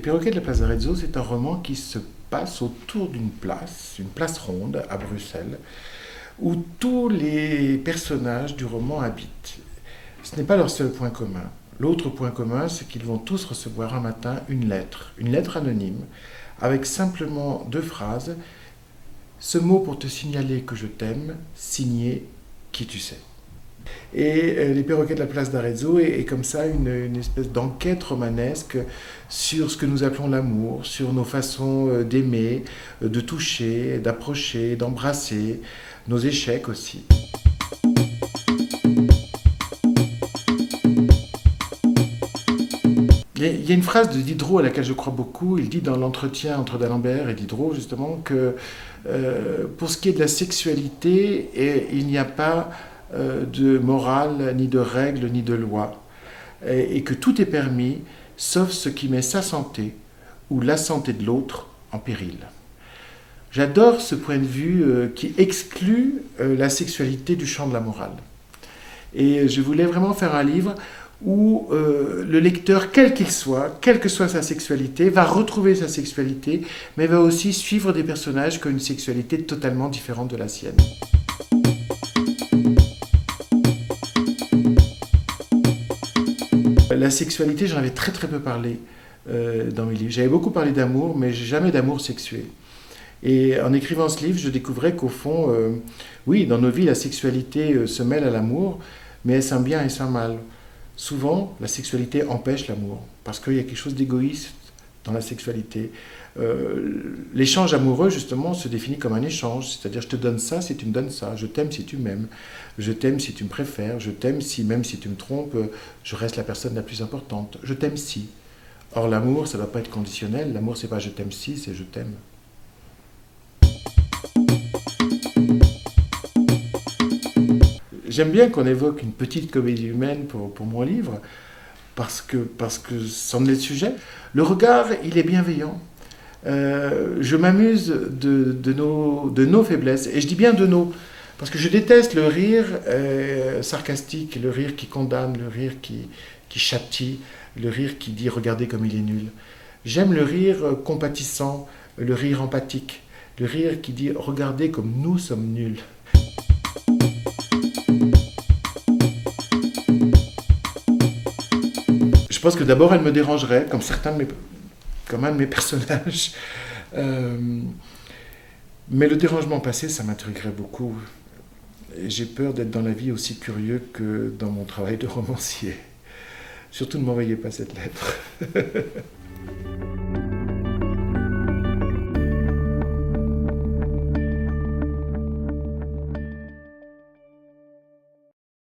Perroquets de la place d'Arezzo, c'est un roman qui se passe autour d'une place ronde à Bruxelles, où tous les personnages du roman habitent. Ce n'est pas leur seul point commun. L'autre point commun, c'est qu'ils vont tous recevoir un matin une lettre anonyme, avec simplement 2 phrases. Ce mot pour te signaler que je t'aime, signé qui tu sais. Et Les Perroquets de la place d'Arezzo est comme ça une espèce d'enquête romanesque sur ce que nous appelons l'amour, sur nos façons d'aimer, de toucher, d'approcher, d'embrasser, nos échecs aussi. Il y a une phrase de Diderot à laquelle je crois beaucoup. Il dit dans l'entretien entre d'Alembert et Diderot justement que pour ce qui est de la sexualité, il n'y a pas de morale, ni de règles, ni de loi, et que tout est permis, sauf ce qui met sa santé ou la santé de l'autre en péril. J'adore ce point de vue qui exclut la sexualité du champ de la morale. Et je voulais vraiment faire un livre où le lecteur, quel qu'il soit, quelle que soit sa sexualité, va retrouver sa sexualité, mais va aussi suivre des personnages qui ont une sexualité totalement différente de la sienne. La sexualité, j'en avais très très peu parlé dans mes livres. J'avais beaucoup parlé d'amour, mais jamais d'amour sexué. Et en écrivant ce livre, je découvrais qu'au fond, oui, dans nos vies, la sexualité se mêle à l'amour, mais est-ce un bien, est-ce un mal ? Souvent, la sexualité empêche l'amour, parce qu'il y a quelque chose d'égoïste dans la sexualité. L'échange amoureux, justement, se définit comme un échange, c'est-à-dire je te donne ça si tu me donnes ça, je t'aime si tu m'aimes, je t'aime si tu me préfères, je t'aime si, même si tu me trompes, je reste la personne la plus importante, je t'aime si. Or, l'amour, ça ne doit pas être conditionnel, l'amour, c'est pas je t'aime si, c'est je t'aime. J'aime bien qu'on évoque une petite comédie humaine pour mon livre, parce que c'en est le sujet. Le regard, il est bienveillant. Je m'amuse de nos faiblesses, et je dis bien de nos, parce que je déteste le rire sarcastique, le rire qui condamne, le rire qui châtie, le rire qui dit « regardez comme il est nul ». J'aime le rire compatissant, le rire empathique, le rire qui dit « regardez comme nous sommes nuls ». Je pense que d'abord elle me dérangerait, comme un de mes personnages. Mais le dérangement passé, ça m'intriguerait beaucoup. Et j'ai peur d'être dans la vie aussi curieux que dans mon travail de romancier. Surtout ne m'envoyez pas cette lettre.